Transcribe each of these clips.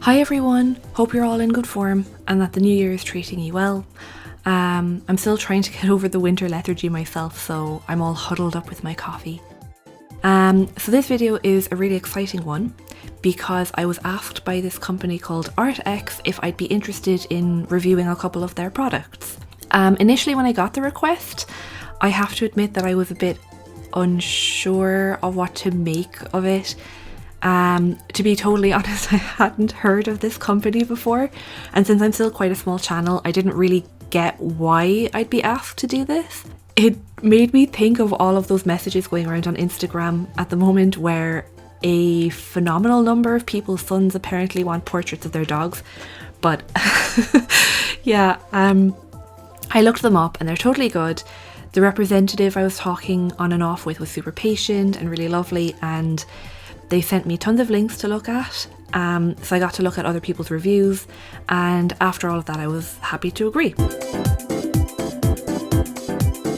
Hi everyone, hope you're all in good form and that the new year is treating you well. I'm still trying to get over the winter lethargy myself, so I'm all huddled up with my coffee. So this video is a really exciting one because I was asked by this company called Arrtx if I'd be interested in reviewing a couple of their products. Initially when I got the request, I have to admit that I was a bit unsure of what to make of it. To be totally honest, I hadn't heard of this company before, and since I'm still quite a small channel, I didn't really get why I'd be asked to do this. It made me think of all of those messages going around on Instagram at the moment where a phenomenal number of people's sons apparently want portraits of their dogs, but yeah, I looked them up and they're totally good. The representative I was talking on and off with was super patient and really lovely, and they sent me tons of links to look at, so I got to look at other people's reviews, and after all of that I was happy to agree.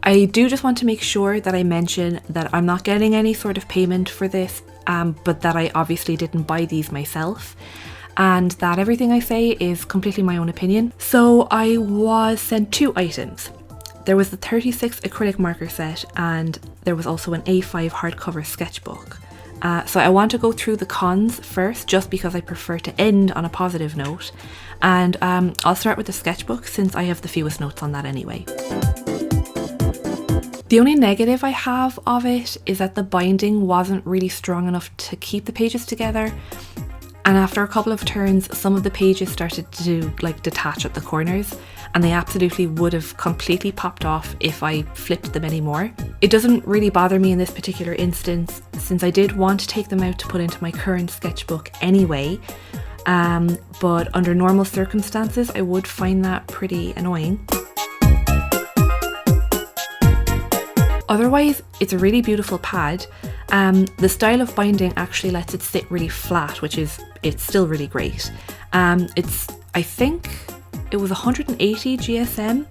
I do just want to make sure that I mention that I'm not getting any sort of payment for this, but that I obviously didn't buy these myself, and that everything I say is completely my own opinion. So I was sent two items. There was the 36 acrylic marker set, and there was also an A5 hardcover sketchbook. So I want to go through the cons first, just because I prefer to end on a positive note, and I'll start with the sketchbook since I have the fewest notes on that anyway. The only negative I have of it is that the binding wasn't really strong enough to keep the pages together, and after a couple of turns some of the pages started to detach at the corners, and they absolutely would have completely popped off if I flipped them anymore. It doesn't really bother me in this particular instance, since I did want to take them out to put into my current sketchbook anyway, but under normal circumstances I would find that pretty annoying. Otherwise, it's a really beautiful pad. The style of binding actually lets it sit really flat, it's still really great. I think it was 180 GSM,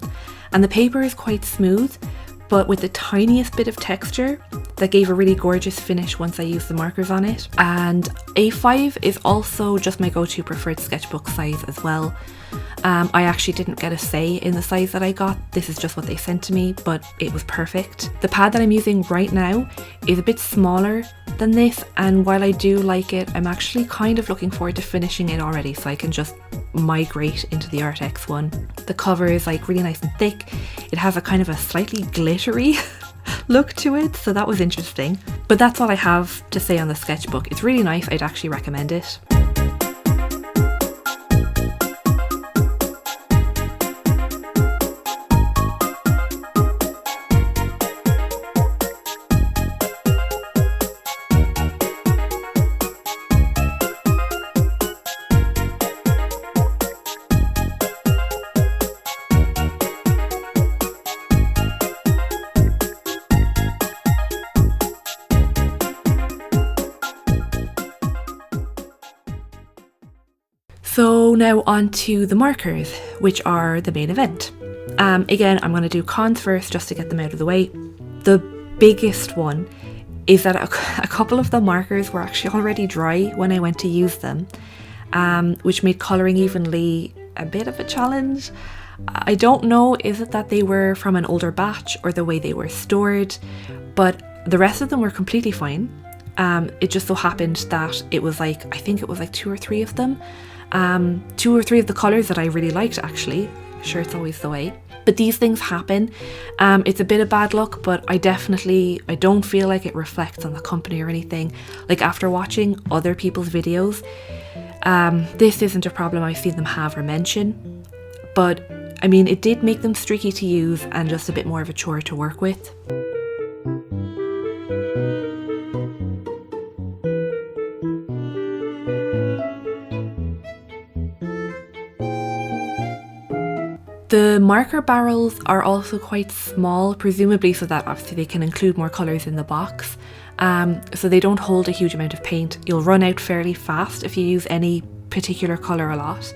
and the paper is quite smooth, but with the tiniest bit of texture that gave a really gorgeous finish once I used the markers on it. And A5 is also just my go-to preferred sketchbook size as well. I actually didn't get a say in the size that I got, this is just what they sent to me, but it was perfect. The pad that I'm using right now is a bit smaller than this, and while I do like it, I'm actually kind of looking forward to finishing it already so I can just migrate into the Arrtx one. The cover is really nice and thick. It has a kind of a slightly glittery look to it, so that was interesting. But that's all I have to say on the sketchbook. It's really nice, I'd actually recommend it. So now on to the markers, which are the main event. Again, I'm going to do cons first just to get them out of the way. The biggest one is that a couple of the markers were actually already dry when I went to use them, which made colouring evenly a bit of a challenge. I don't know, is it that they were from an older batch or the way they were stored, but the rest of them were completely fine. It just so happened that it was I think it was two or three of them. Two or three of the colours that I really liked actually. Sure, it's always the way. But these things happen. It's a bit of bad luck, but I don't feel like it reflects on the company or anything. After watching other people's videos, this isn't a problem I've seen them have or mention. But I mean, it did make them streaky to use and just a bit more of a chore to work with. The marker barrels are also quite small, presumably so that obviously they can include more colours in the box. So they don't hold a huge amount of paint. You'll run out fairly fast if you use any particular colour a lot.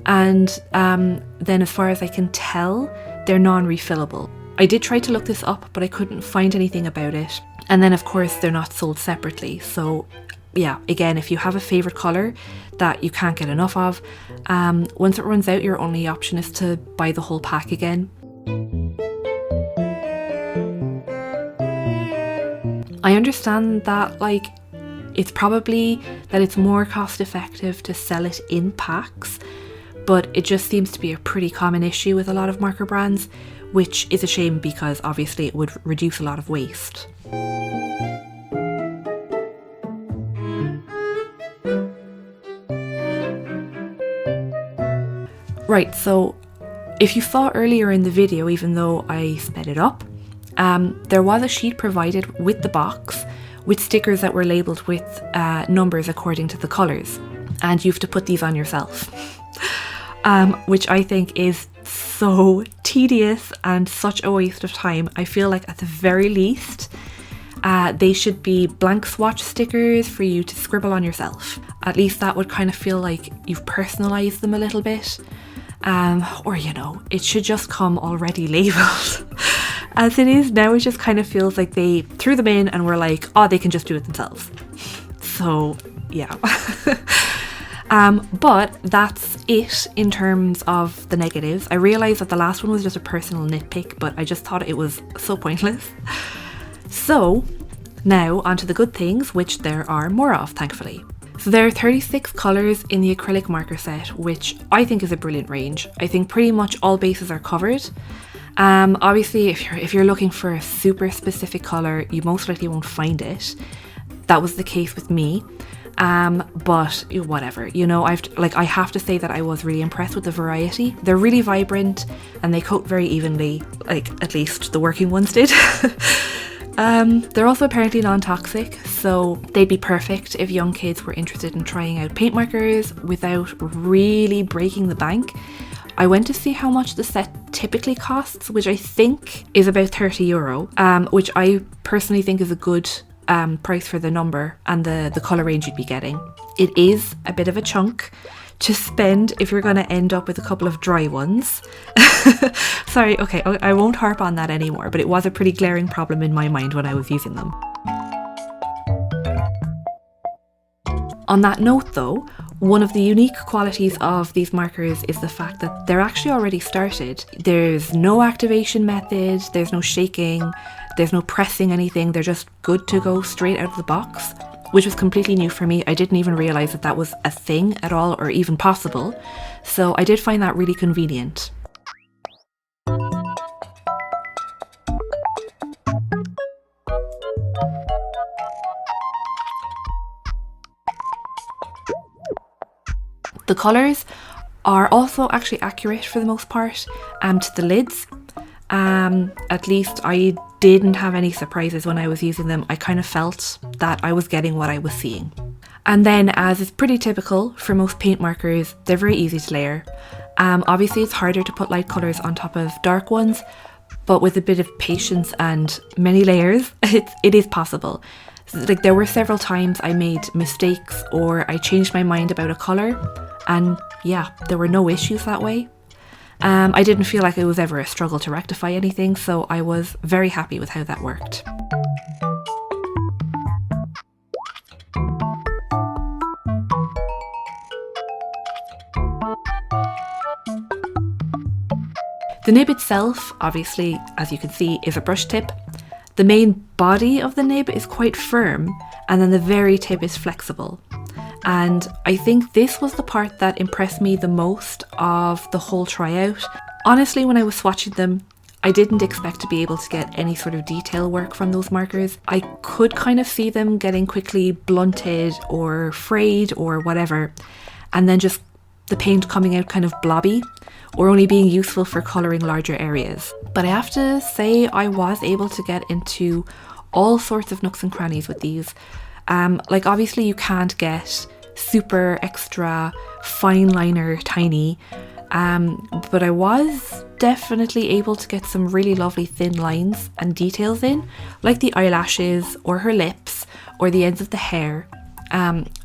And then as far as I can tell, they're non-refillable. I did try to look this up, but I couldn't find anything about it. And then of course they're not sold separately. So yeah, again, if you have a favourite colour that you can't get enough of. Once it runs out, your only option is to buy the whole pack again. I understand that it's probably that it's more cost effective to sell it in packs, but it just seems to be a pretty common issue with a lot of marker brands, which is a shame because obviously it would reduce a lot of waste. Right, so if you saw earlier in the video, even though I sped it up, there was a sheet provided with the box with stickers that were labelled with numbers according to the colours, and you have to put these on yourself, which I think is so tedious and such a waste of time. I feel like at the very least they should be blank swatch stickers for you to scribble on yourself. At least that would kind of feel like you've personalised them a little bit. Or it should just come already labelled. As it is now, it just kind of feels like they threw them in and were like, oh, they can just do it themselves. So yeah. But that's it in terms of the negatives. I realised that the last one was just a personal nitpick, but I just thought it was so pointless. So now onto the good things, which there are more of, thankfully. So there are 36 colours in the acrylic marker set, which I think is a brilliant range. I think pretty much all bases are covered. Obviously, if you're looking for a super specific colour, you most likely won't find it. That was the case with me. But whatever, I have to say that I was really impressed with the variety. They're really vibrant and they coat very evenly, at least the working ones did. They're also apparently non-toxic, so they'd be perfect if young kids were interested in trying out paint markers without really breaking the bank. I went to see how much the set typically costs, which I think is about €30, which I personally think is a good price for the number and the colour range you'd be getting. It is a bit of a chunk to spend if you're going to end up with a couple of dry ones. Sorry, okay, I won't harp on that anymore, but it was a pretty glaring problem in my mind when I was using them. On that note though, one of the unique qualities of these markers is the fact that they're actually already started. There's no activation method, there's no shaking, there's no pressing anything, they're just good to go straight out of the box, which was completely new for me. I didn't even realise that that was a thing at all or even possible, so I did find that really convenient. The colours are also actually accurate for the most part to the lids. At least I didn't have any surprises when I was using them. I kind of felt that I was getting what I was seeing. And then, as is pretty typical for most paint markers, they're very easy to layer. Obviously it's harder to put light colours on top of dark ones, but with a bit of patience and many layers, it is possible. There were several times I made mistakes or I changed my mind about a colour, and yeah, there were no issues that way. I didn't feel like it was ever a struggle to rectify anything, so I was very happy with how that worked. The nib itself, obviously, as you can see, is a brush tip. The main body of the nib is quite firm, and then the very tip is flexible. And I think this was the part that impressed me the most of the whole tryout. Honestly, when I was swatching them, I didn't expect to be able to get any sort of detail work from those markers. I could kind of see them getting quickly blunted or frayed or whatever, and then just the paint coming out kind of blobby, or only being useful for colouring larger areas. But I have to say I was able to get into all sorts of nooks and crannies with these. Obviously you can't get super extra fine liner tiny, but I was definitely able to get some really lovely thin lines and details in, like the eyelashes or her lips or the ends of the hair.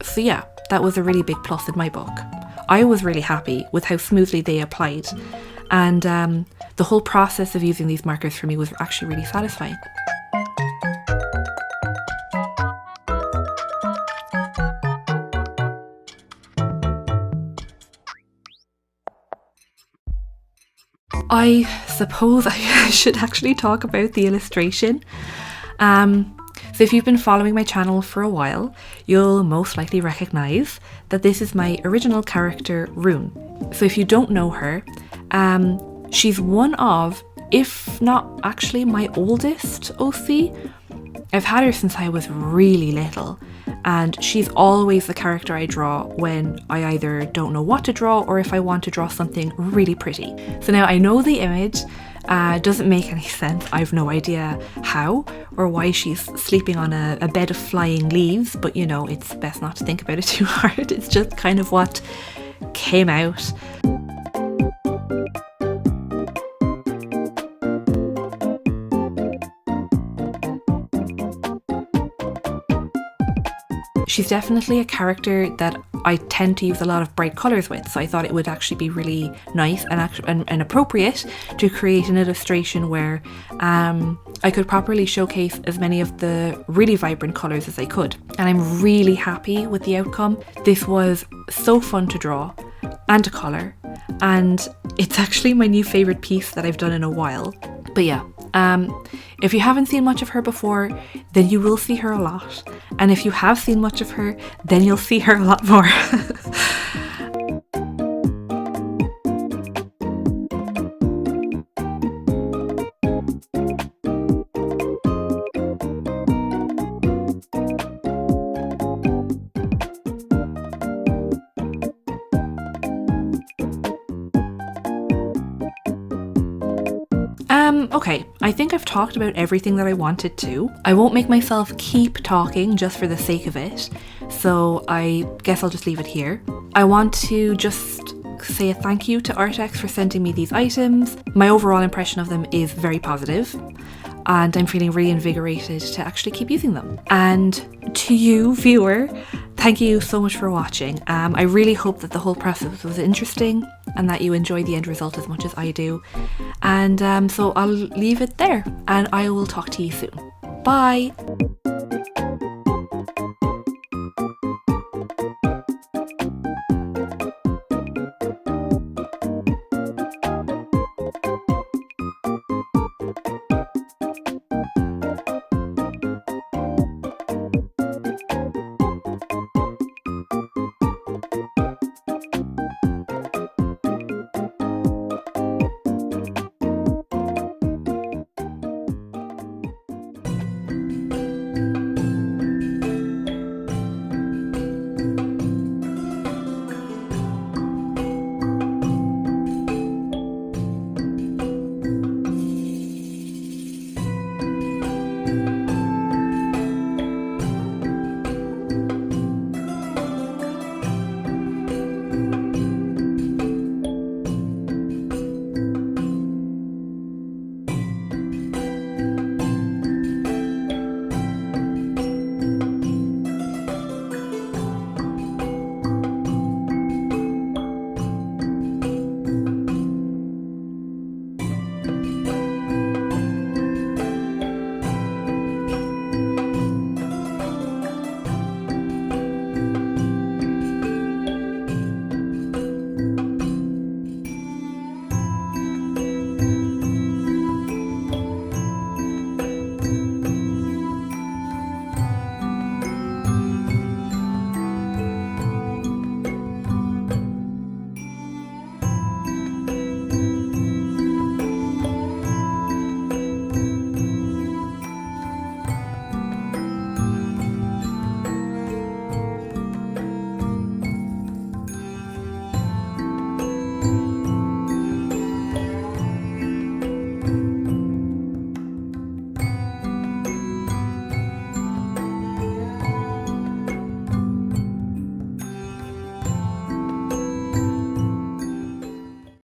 So yeah, that was a really big plus in my book. I was really happy with how smoothly they applied, and the whole process of using these markers for me was actually really satisfying. I suppose I should actually talk about the illustration. So if you've been following my channel for a while, you'll most likely recognise that this is my original character, Rune. So if you don't know her, she's one of, if not actually my oldest OC. I've had her since I was really little, and she's always the character I draw when I either don't know what to draw or if I want to draw something really pretty. So now I know the image doesn't make any sense. I've no idea how or why she's sleeping on a bed of flying leaves, but you know, it's best not to think about it too hard. It's just kind of what came out. She's definitely a character that I tend to use a lot of bright colours with, so I thought it would actually be really nice and appropriate to create an illustration where I could properly showcase as many of the really vibrant colours as I could. And I'm really happy with the outcome. This was so fun to draw and to colour, and it's actually my new favourite piece that I've done in a while. But yeah, if you haven't seen much of her before, then you will see her a lot. And if you have seen much of her, then you'll see her a lot more. Okay, I think I've talked about everything that I wanted to. I won't make myself keep talking just for the sake of it, so I guess I'll just leave it here. I want to just say a thank you to Arrtx for sending me these items. My overall impression of them is very positive, and I'm feeling really invigorated to actually keep using them. And to you, viewer, thank you so much for watching. I really hope that the whole process was interesting and that you enjoy the end result as much as I do. And so I'll leave it there, and I will talk to you soon. Bye!